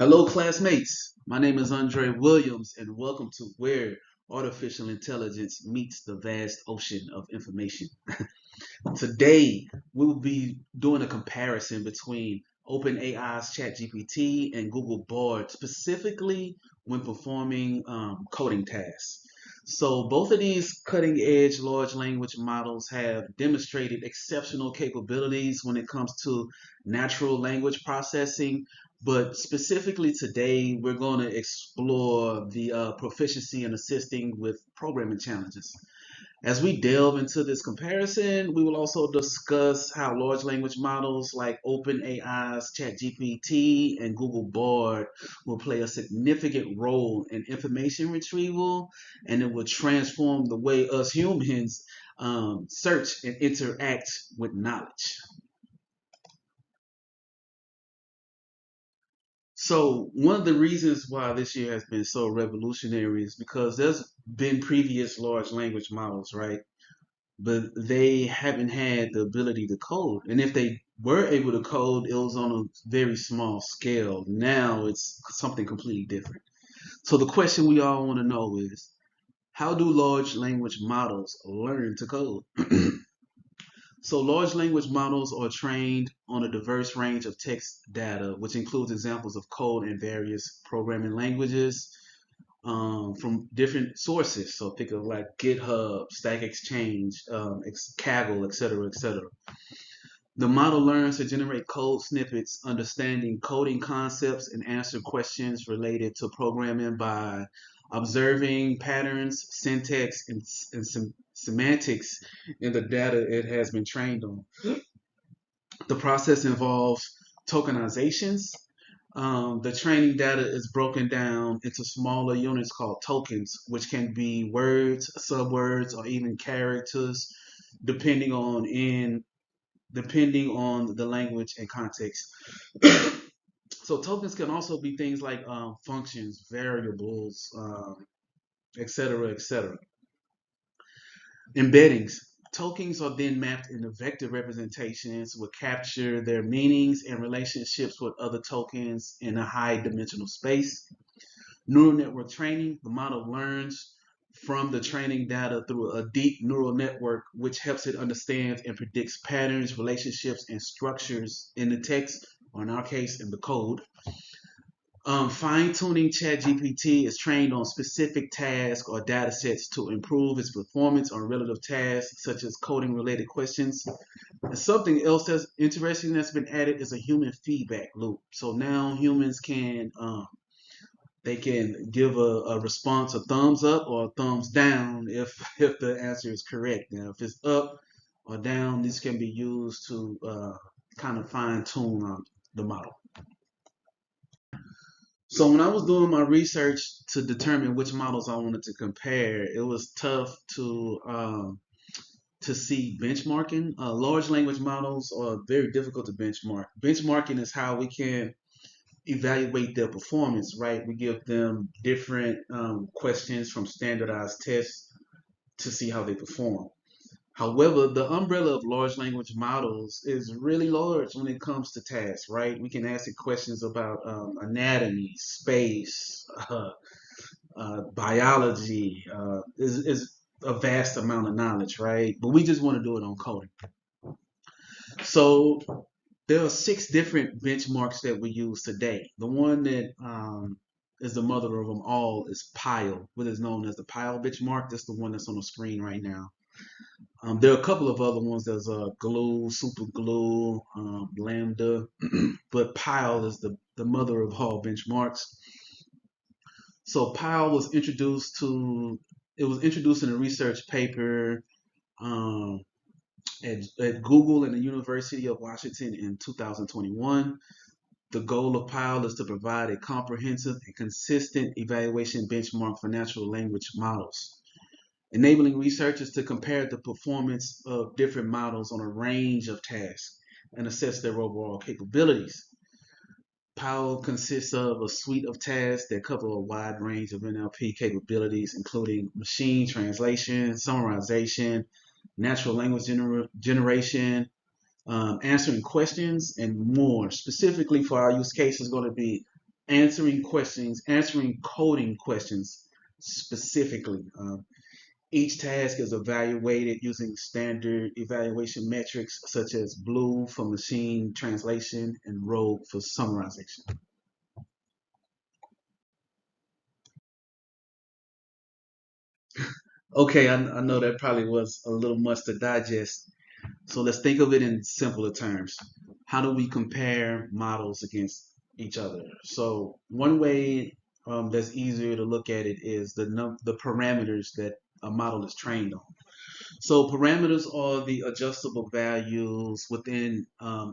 Hello, classmates. My name is Andre Williams, and welcome to Where Artificial Intelligence Meets the Vast Ocean of Information. Today, we will be doing a comparison between OpenAI's ChatGPT and Google Bard, specifically when performing coding tasks. So, both of these cutting edge large language models have demonstrated exceptional capabilities when it comes to natural language processing. But specifically today, we're going to explore the proficiency in assisting with programming challenges. As we delve into this comparison, we will also discuss how large language models like OpenAI's ChatGPT and Google Bard will play a significant role in information retrieval, and it will transform the way us humans search and interact with knowledge. So one of the reasons why this year has been so revolutionary is because there's been previous large language models, right? But they haven't had the ability to code. And if they were able to code, it was on a very small scale. Now it's something completely different. So the question we all want to know is, how do large language models learn to code? So large language models are trained on a diverse range of text data, which includes examples of code in various programming languages from different sources. So think of like GitHub, Stack Exchange, Kaggle, etc., etc. The model learns to generate code snippets, understanding coding concepts, and answer questions related to programming by observing patterns, syntax, and semantics in the data it has been trained on. The process involves tokenizations. The training data is broken down into smaller units called tokens, which can be words, subwords, or even characters, depending on in depending on the language and context. So tokens can also be things like functions, variables, etc., etc. Embeddings. Tokens are then mapped into vector representations which capture their meanings and relationships with other tokens in a high dimensional space. Neural network training, the model learns from the training data through a deep neural network, which helps it understand and predicts patterns, relationships, and structures in the text, or in our case, in the code. Fine-tuning ChatGPT is trained on specific tasks or data sets to improve its performance on relative tasks, such as coding-related questions. And something else that's interesting that's been added is a human feedback loop. So now humans can they can give a response, a thumbs up or a thumbs down if the answer is correct. Now, if it's up or down, this can be used to kind of fine tune the model. So when I was doing my research to determine which models I wanted to compare, it was tough to see benchmarking. Large language models are very difficult to benchmark. Benchmarking is how we can evaluate their performance, right? We give them different questions from standardized tests to see how they perform. However, the umbrella of large language models is really large when it comes to tasks, right? We can ask it questions about anatomy, space, biology, is a vast amount of knowledge, right? But we just want to do it on coding. So there are six different benchmarks that we use today. The one that is the mother of them all is PILE, what is known as the PILE benchmark. That's the one that's on the screen right now. There are a couple of other ones. There's Glue, Super Glue, Lambda, but PILE is the mother of all benchmarks. So PILE was introduced in a research paper um, at Google and the University of Washington in 2021. The goal of PILE is to provide a comprehensive and consistent evaluation benchmark for natural language models, enabling researchers to compare the performance of different models on a range of tasks and assess their overall capabilities. PILE consists of a suite of tasks that cover a wide range of NLP capabilities, including machine translation, summarization, natural language generation, answering questions, and more. Specifically for our use case is going to be answering coding questions specifically. Each task is evaluated using standard evaluation metrics such as BLUE for machine translation and ROGUE for summarization. Okay, I know that probably was a little much to digest. So let's think of it in simpler terms. How do we compare models against each other? So one way that's easier to look at it is the parameters that a model is trained on. So parameters are the adjustable values within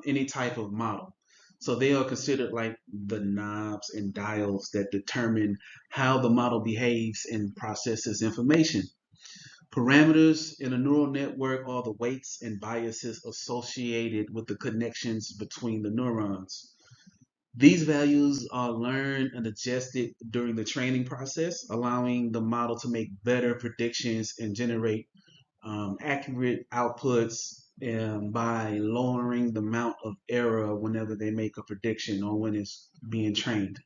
any type of model. So they are considered like the knobs and dials that determine how the model behaves and processes information. Parameters in a neural network are the weights and biases associated with the connections between the neurons. These values are learned and adjusted during the training process, allowing the model to make better predictions and generate accurate outputs by lowering the amount of error whenever they make a prediction or when it's being trained.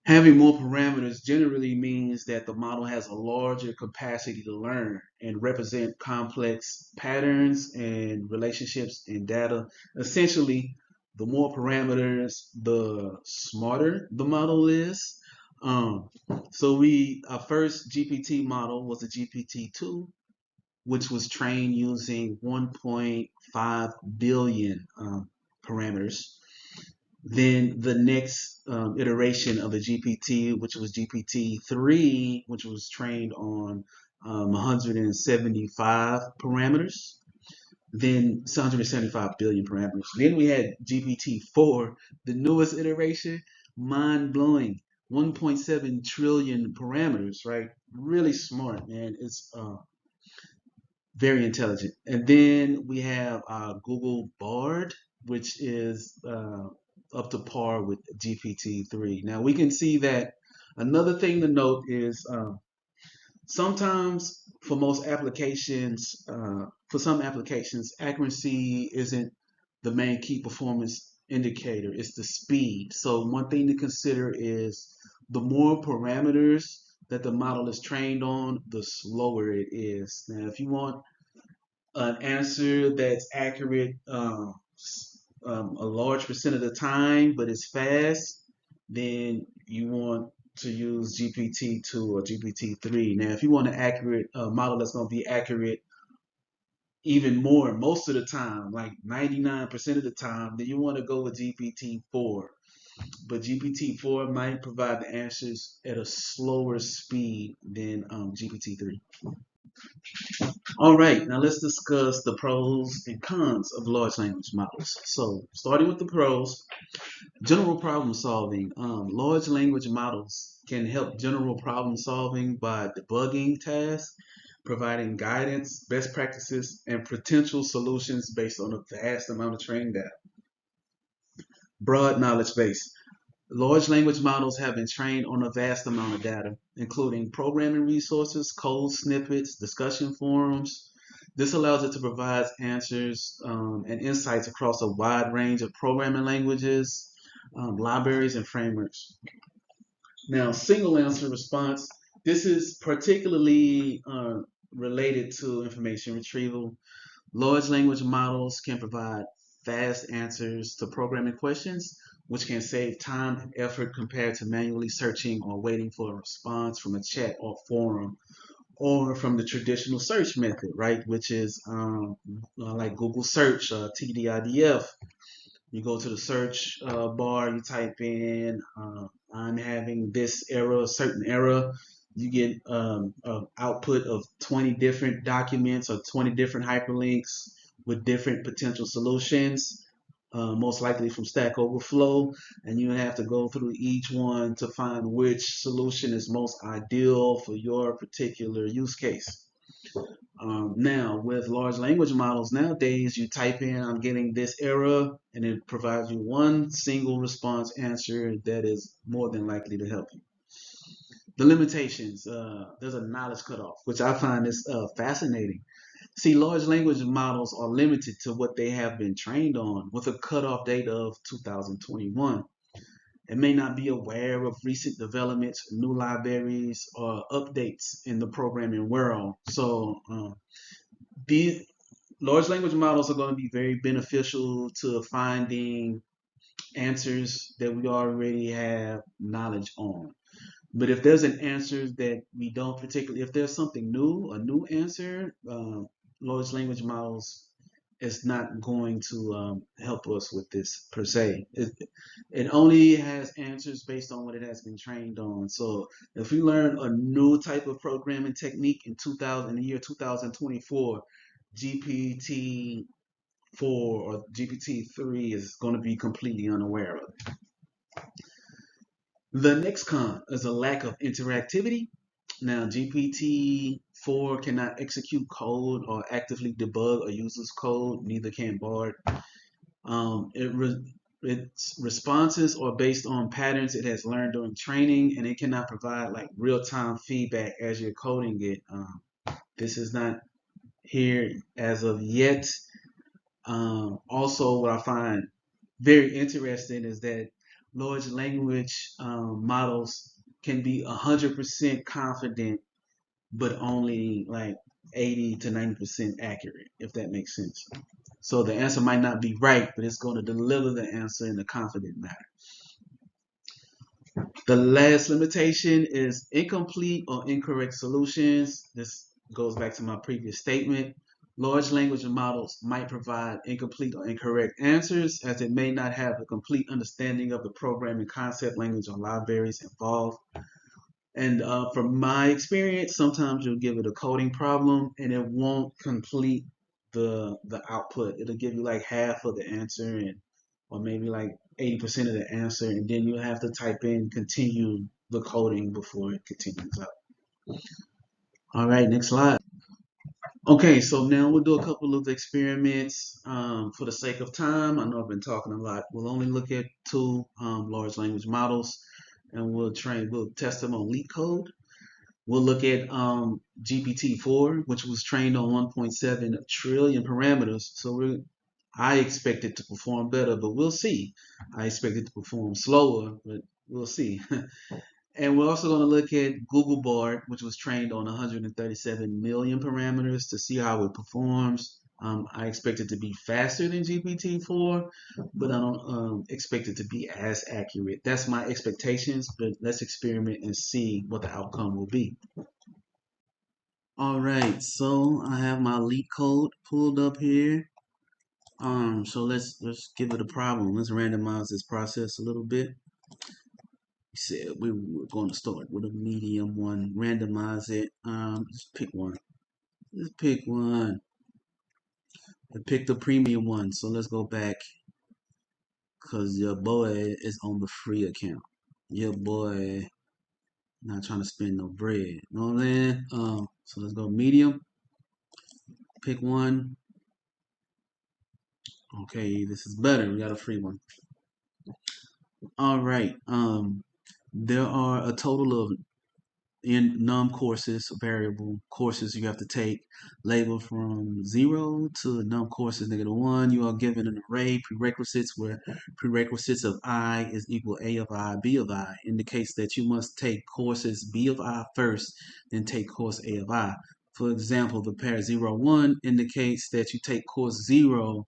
Having more parameters generally means that the model has a larger capacity to learn and represent complex patterns and relationships in data. Essentially, the more parameters, the smarter the model is. Um, our first GPT model was a GPT-2, which was trained using 1.5 billion parameters. Then the next iteration of the GPT, which was GPT-3, which was trained on 175 parameters. Then 175 billion parameters. Then we had GPT-4, the newest iteration, mind blowing, 1.7 trillion parameters, right? Really smart, man. It's very intelligent. And then we have Google Bard, which is up to par with GPT-3. Now we can see that another thing to note is sometimes for some applications, accuracy isn't the main key performance indicator, it's the speed. So one thing to consider is the more parameters that the model is trained on, the slower it is. Now, if you want an answer that's accurate a large percent of the time, but it's fast, then you want to use GPT-2 or GPT-3. Now, if you want an accurate model that's going to be accurate even more most of the time, like 99% of the time, then you want to go with GPT-4. But GPT-4 might provide the answers at a slower speed than GPT-3. All right, now let's discuss the pros and cons of large language models. So, starting with the pros, general problem solving. Large language models can help general problem solving by debugging tasks, providing guidance, best practices, and potential solutions based on a vast amount of training data. Broad knowledge base. Large language models have been trained on a vast amount of data, including programming resources, code snippets, discussion forums. This allows it to provide answers and insights across a wide range of programming languages, libraries, and frameworks. Now, single answer response. This is particularly related to information retrieval. Large language models can provide fast answers to programming questions, which can save time and effort compared to manually searching or waiting for a response from a chat or forum or from the traditional search method, right? Which is like Google search, TDIDF. You go to the search bar, you type in, I'm having this error, a certain error. You get an output of 20 different documents or 20 different hyperlinks with different potential solutions, most likely from Stack Overflow. And you have to go through each one to find which solution is most ideal for your particular use case. Now, with large language models nowadays, you type in, I'm getting this error, and it provides you one single response answer that is more than likely to help you. The limitations, there's a knowledge cutoff, which I find is fascinating. See, large language models are limited to what they have been trained on with a cutoff date of 2021. It may not be aware of recent developments, new libraries, or updates in the programming world. So these large language models are going to be very beneficial to finding answers that we already have knowledge on. But if there's an answer that we don't particularly, if there's something new, a new answer, large language models is not going to help us with this per se. It only has answers based on what it has been trained on. So if we learn a new type of programming technique in the year 2024, GPT-4 or GPT-3 is going to be completely unaware of it. The next con is a lack of interactivity. Now, GPT-4 cannot execute code or actively debug a user's code, neither can Bard. Its responses are based on patterns it has learned during training, and it cannot provide like real-time feedback as you're coding it. This is not here as of yet. Also, what I find very interesting is that large language models can be 100% confident, but only like 80 to 90% accurate, if that makes sense. So the answer might not be right, but it's going to deliver the answer in a confident manner. The last limitation is incomplete or incorrect solutions. This goes back to my previous statement. Large language models might provide incomplete or incorrect answers as it may not have a complete understanding of the programming concept, language, or libraries involved. And from my experience, sometimes you'll give it a coding problem and it won't complete the output. It'll give you like half of the answer and or maybe like 80% of the answer, and then you'll have to type in continue the coding before it continues up. All right, next slide. Okay, so now we'll do a couple of experiments for the sake of time. I know I've been talking a lot. We'll only look at two large language models, and we'll test them on LeetCode. We'll look at GPT-4, which was trained on 1.7 trillion parameters. So I expect it to perform better, but we'll see. I expect it to perform slower, but we'll see. And we're also going to look at Google Bard, which was trained on 137 million parameters to see how it performs. I expect it to be faster than GPT-4, but I don't expect it to be as accurate. That's my expectations, but let's experiment and see what the outcome will be. All right, so I have my LeetCode pulled up here. So let's give it a problem. Let's randomize this process a little bit. We said we were going to start with a medium one, randomize it. Just pick one. Just pick one. I picked the premium one, so let's go back because your boy is on the free account. Your boy not trying to spend no bread. You know what I'm saying? So let's go medium. Pick one. Okay, this is better. We got a free one. All right. There are a total of in num courses, variable courses you have to take, labeled from 0 to num courses -1. You are given an array prerequisites where prerequisites of I is equal A of I, B of I, indicates that you must take courses B of I first, then take course A of I. For example, the pair 0, 1 indicates that you take course 0,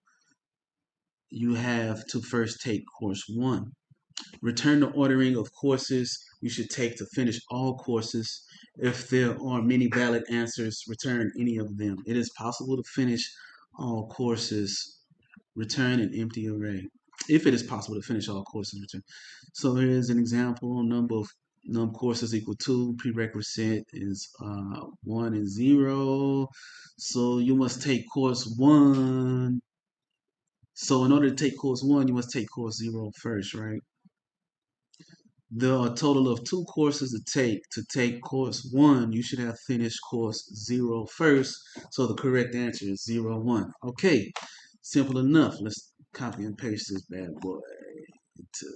you have to first take course 1. Return the ordering of courses you should take to finish all courses. If there are many valid answers, return any of them. It is possible to finish all courses. Return an empty array. If it is possible to finish all courses, return. So here's an example. Number of num courses equal 2. Prerequisite is 1 and 0. So you must take course 1. So in order to take course 1, you must take course 0 first, right? There are a total of 2 courses to take. To take course 1, you should have finished course 0 first. So the correct answer is 0, 1. Okay, simple enough. Let's copy and paste this bad boy into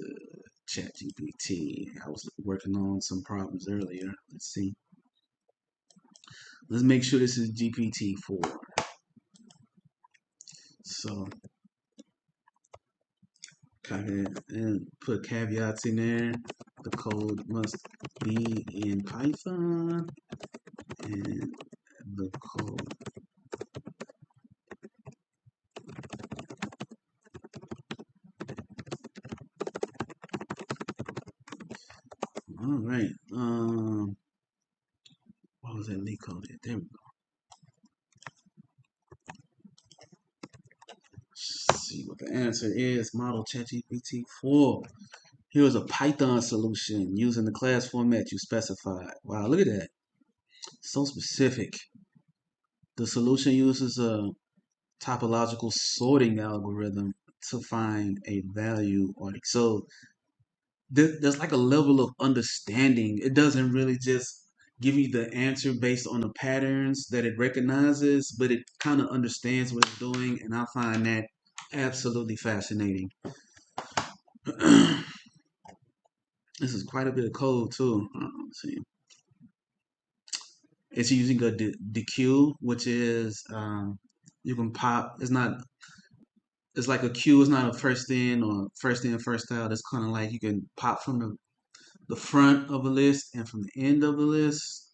ChatGPT. I was working on some problems earlier. Let's see. Let's make sure this is GPT-4. So Copy that and put caveats in there. The code must be in Python and the code. All right. What was that LeetCode at? There we go. Let's see what the answer is. Model ChatGPT 4. Here's a Python solution using the class format you specified. Wow, look at that. So specific. The solution uses a topological sorting algorithm to find a value or so there's like a level of understanding. It doesn't really just give you the answer based on the patterns that it recognizes, but it kind of understands what it's doing, and I find that absolutely fascinating. This is quite a bit of code too. Let's see. It's using a dequeue, which is you can pop. It's not. It's like a queue. It's not a first in first out. It's kind of like you can pop from the front of a list and from the end of the list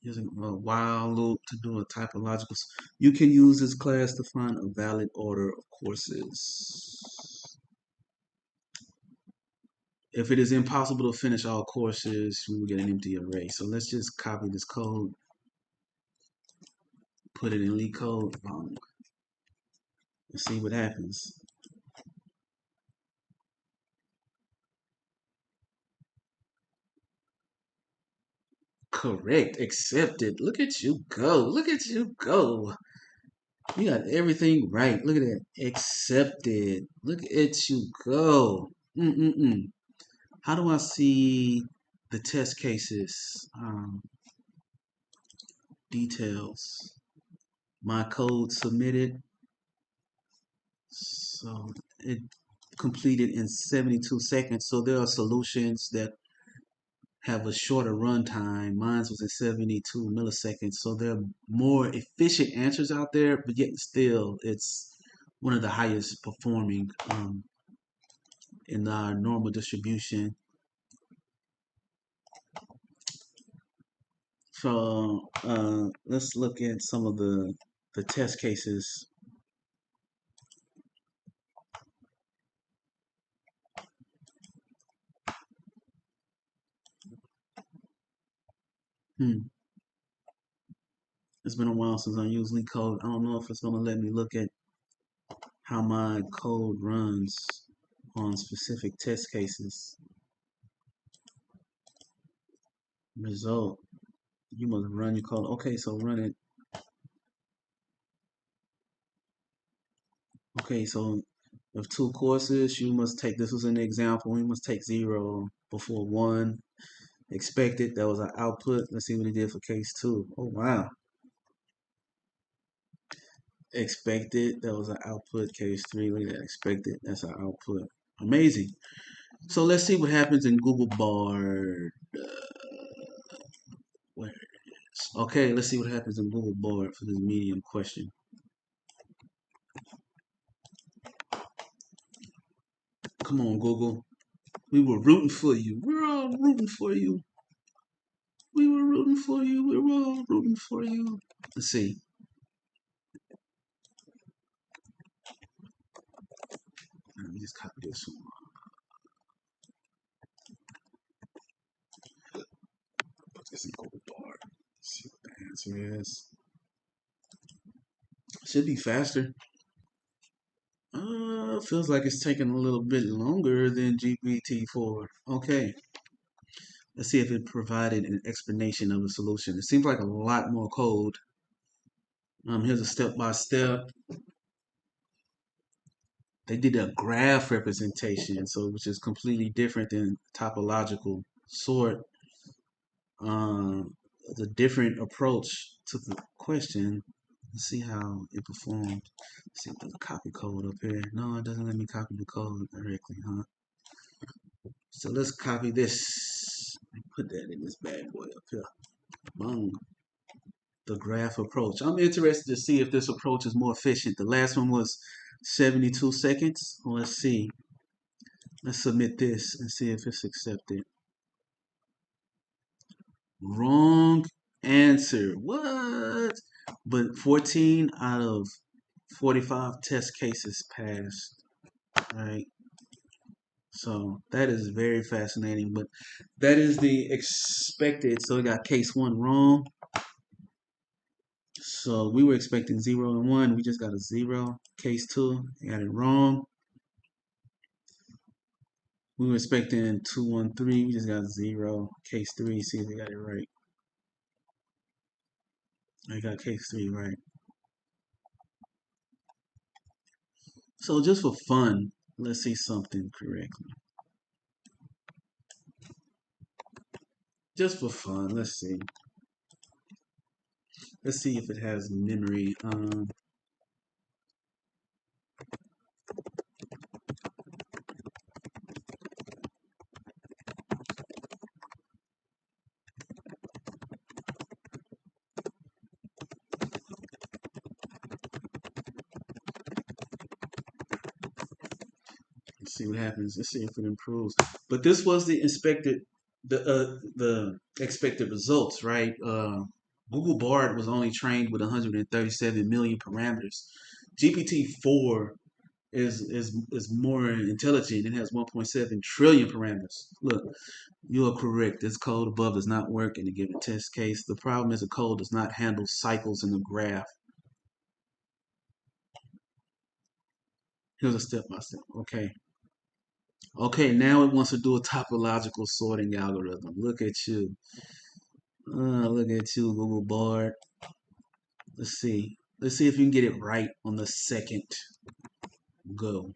using a while loop to do a typological. You can use this class to find a valid order of courses. If it is impossible to finish all courses, we will get an empty array. So let's just copy this code, put it in LeetCode, and see what happens. Correct, accepted. Look at you go. Look at you go. You got everything right. Look at that. Accepted. Look at you go. Mm-mm-mm. How do I see the test cases? Details. My code submitted. So it completed in 72 seconds. So there are solutions that have a shorter runtime. Mine was in 72 milliseconds. So there are more efficient answers out there, but yet still it's one of the highest performing in our normal distribution. So let's look at some of the test cases. Hmm. It's been a while since I used LeetCode. I don't know if it's going to let me look at how my code runs on specific test cases. Result. You must run your code. Okay, so run it. Okay, so of two courses, you must take, this was an example, you must take 0 before 1. Expected, that was an output. Let's see what it did for case 2. Oh, wow. Expected, that was an output. Case 3, look at that. Expected, that's an output. Amazing. So let's see what happens in Google Bard. Where it is. Okay, let's see what happens in Google Bard for this medium question. Come on, Google. We were rooting for you. We're all rooting for you. We were rooting for you. We were all rooting for you. Let's see. Let me just copy this one. Put this in Google Bard. See what the answer is. Should be faster. Feels like it's taking a little bit longer than GPT-4. Okay. Let's see if it provided an explanation of the solution. It seems like a lot more code. Here's a step by step. They did a graph representation, so which is completely different than topological sort. It's a different approach to the question. Let's see how it performed. Let's see if there's a copy code up here. No, it doesn't let me copy the code directly, huh? So let's copy this and put that in this bad boy up here. Boom. The graph approach. I'm interested to see if this approach is more efficient. The last one was 72 seconds. Let's see. Let's submit this and see if it's accepted. Wrong answer. What? But 14 out of 45 test cases passed. Right. So that is very fascinating. But that is the expected. So we got case one wrong. So we were expecting 0 and 1. We just got a 0. Case 2, got it wrong. We were expecting 2, 1, 3. We just got 0. Case 3, see if they got it right. I got case 3 right. So just for fun, let's see something correctly. Just for fun, let's see. Let's see if it has memory. Let's see what happens. Let's see if it improves. But this was the expected results, right? Google Bard was only trained with 137 million parameters. GPT-4 is more intelligent. It has 1.7 trillion parameters. Look, you are correct. This code above does not work in a given test case. The problem is the code does not handle cycles in the graph. Here's a step by step. Okay. Okay, now it wants to do a topological sorting algorithm. Look at you. Look at you, Google Bard. Let's see. Let's see if you can get it right on the second go.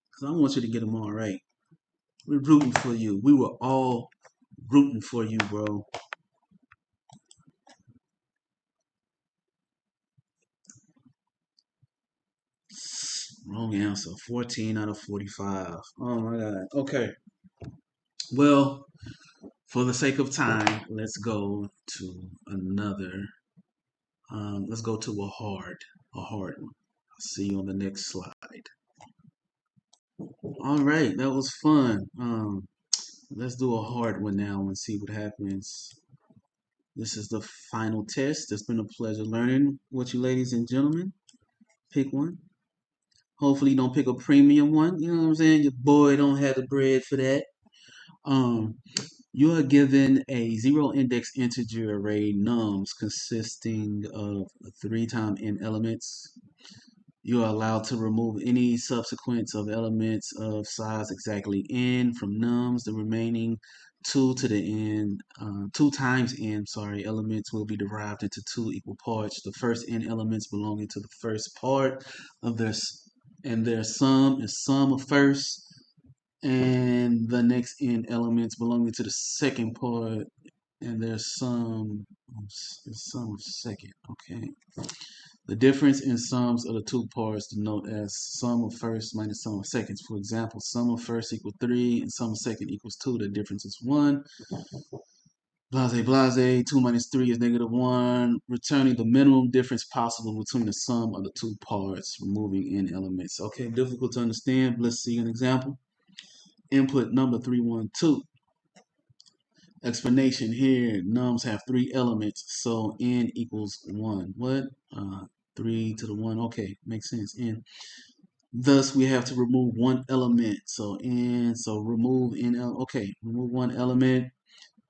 Because I want you to get them all right. We're rooting for you. We were all rooting for you, bro. Wrong answer. 14 out of 45. Oh my God. Okay. Well, for the sake of time, let's go to another. Let's go to a hard one. I'll see you on the next slide. All right, that was fun. Let's do a hard one now and see what happens. This is the final test. It's been a pleasure learning with you, ladies and gentlemen. Pick one. Hopefully, you don't pick a premium one. You know what I'm saying? Your boy don't have the bread for that. Um, you are given a zero index integer array nums consisting of 3 times n elements. You are allowed to remove any subsequence of elements of size exactly n from nums. The remaining 2 to the n, 2 times n, sorry, elements will be derived into 2 equal parts. The first n elements belonging to the first part of their sum is sum of first, and the next n elements belonging to the second part and their sum is sum of second. Okay. The difference in sums of the two parts denote as sum of first minus sum of seconds. For example, sum of first equals 3 and sum of second equals 2. The difference is 1. Blase, blase. 2 minus 3 is -1. Returning the minimum difference possible between the sum of the two parts, removing n elements. Okay, difficult to understand. Let's see an example. Input number 312. Explanation here. Nums have 3 elements, so n equals 1. What? 3 to the 1. Okay, makes sense. N. Thus, we have to remove one element. So n. So remove n. Okay, remove one element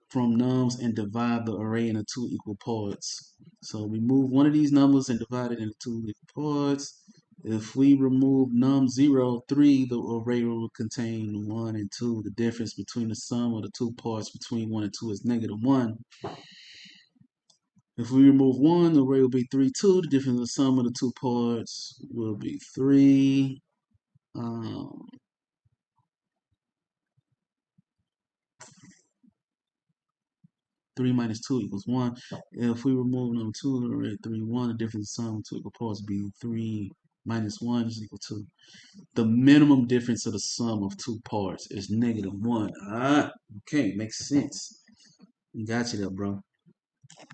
from nums and divide the array into 2 equal parts. So we move one of these numbers and divide it into 2 equal parts. If we remove num 0, 3, the array will contain 1 and 2. The difference between the sum of the two parts between 1 and 2 is -1. If we remove 1, the array will be 3, 2. The difference of the sum of the two parts will be 3. 3 minus 2 equals 1. If we remove number 2, the array 3, 1, the difference of the sum of two equal parts will be 3 minus 1 is equal to. The minimum difference of the sum of two parts is -1. Okay, makes sense. Got you there, bro.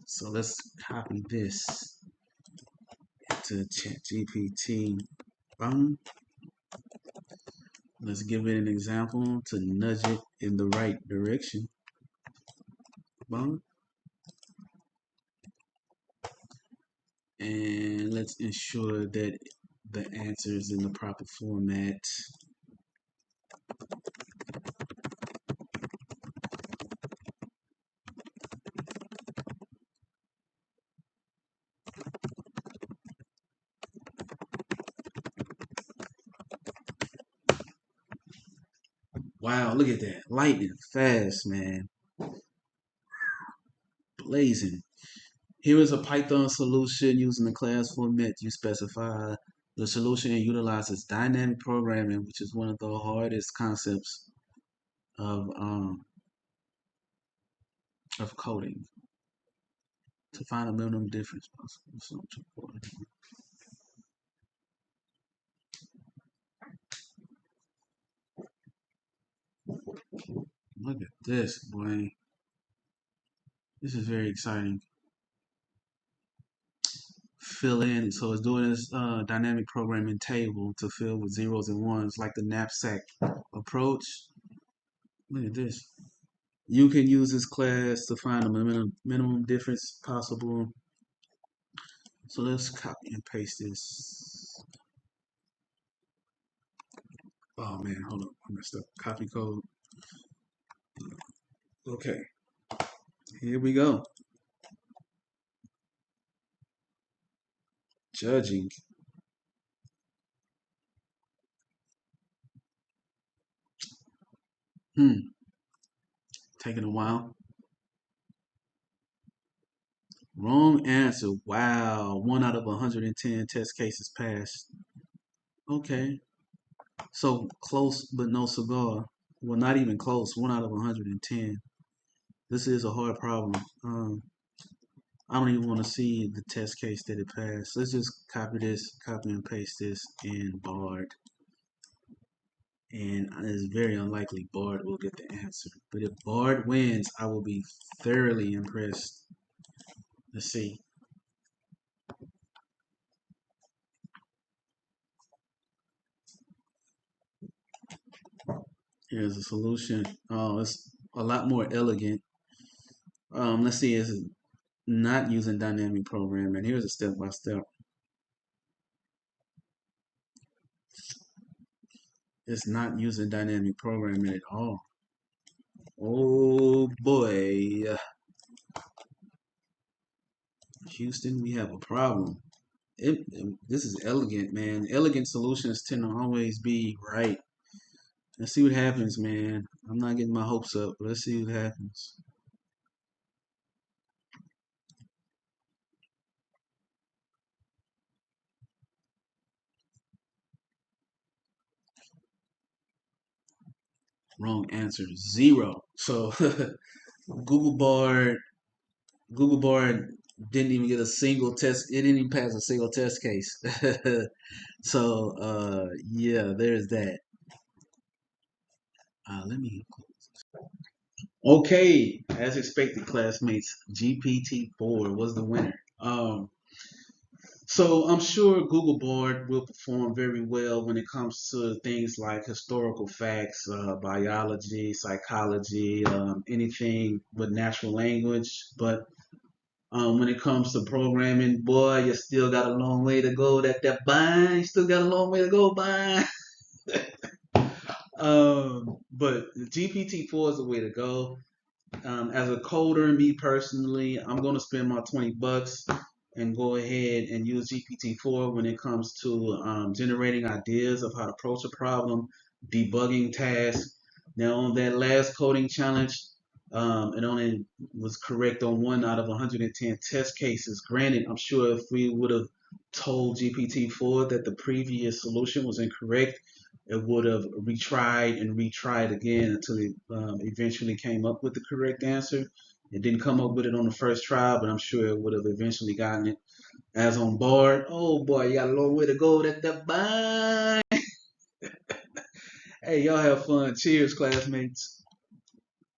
So let's copy this to ChatGPT. Boom. Let's give it an example to nudge it in the right direction. Boom. And let's ensure that the answer is in the proper format. Wow, look at that. Lightning fast, man. Blazing. Here is a Python solution using the class format you specify. The solution utilizes dynamic programming, which is one of the hardest concepts of um, of coding, to find a minimum difference possible. So, look at this, boy. This is very exciting. Fill in. So it's doing this dynamic programming table to fill with zeros and ones, like the knapsack approach. Look at this. You can use this class to find a minimum difference possible. So let's copy and paste this. Oh man, hold up. I messed up. Copy code. Okay, here we go. Judging. Taking a while. Wrong answer. Wow. 1 out of 110 test cases passed. Okay. So close but no cigar. Well, not even close. 1 out of 110. This is a hard problem. I don't even want to see the test case that it passed. Let's just copy this, copy and paste this in Bard. And it's very unlikely Bard will get the answer. But if Bard wins, I will be thoroughly impressed. Let's see. Here's a solution. Oh, it's a lot more elegant. Let's see. It's not using dynamic programming. Here's a step by step. It's not using dynamic programming at all. Oh boy. Houston, we have a problem. This is elegant, man. Elegant solutions tend to always be right. Let's see what happens, man. I'm not getting my hopes up, but let's see what happens. Wrong answer, zero. So Google Bard, Google Bard didn't even get a single test. It didn't even pass a single test case. So yeah, there's that. Let me. Okay, as expected, classmates, GPT-4 was the winner. So I'm sure Google Bard will perform very well when it comes to things like historical facts, biology, psychology, anything with natural language. But when it comes to programming, boy, you still got a long way to go. That bind, you still got a long way to go, bind. But GPT-4 is the way to go. As a coder, me personally, I'm going to spend my $20 and go ahead and use GPT-4 when it comes to generating ideas of how to approach a problem, debugging tasks. Now, on that last coding challenge, it only was correct on 1 out of 110 test cases. Granted, I'm sure if we would have told GPT-4 that the previous solution was incorrect, it would have retried and retried again until it eventually came up with the correct answer. It didn't come up with it on the first try, but I'm sure it would have eventually gotten it. As on Bard, oh boy, you got a long way to go. That bye. Hey, y'all have fun. Cheers, classmates.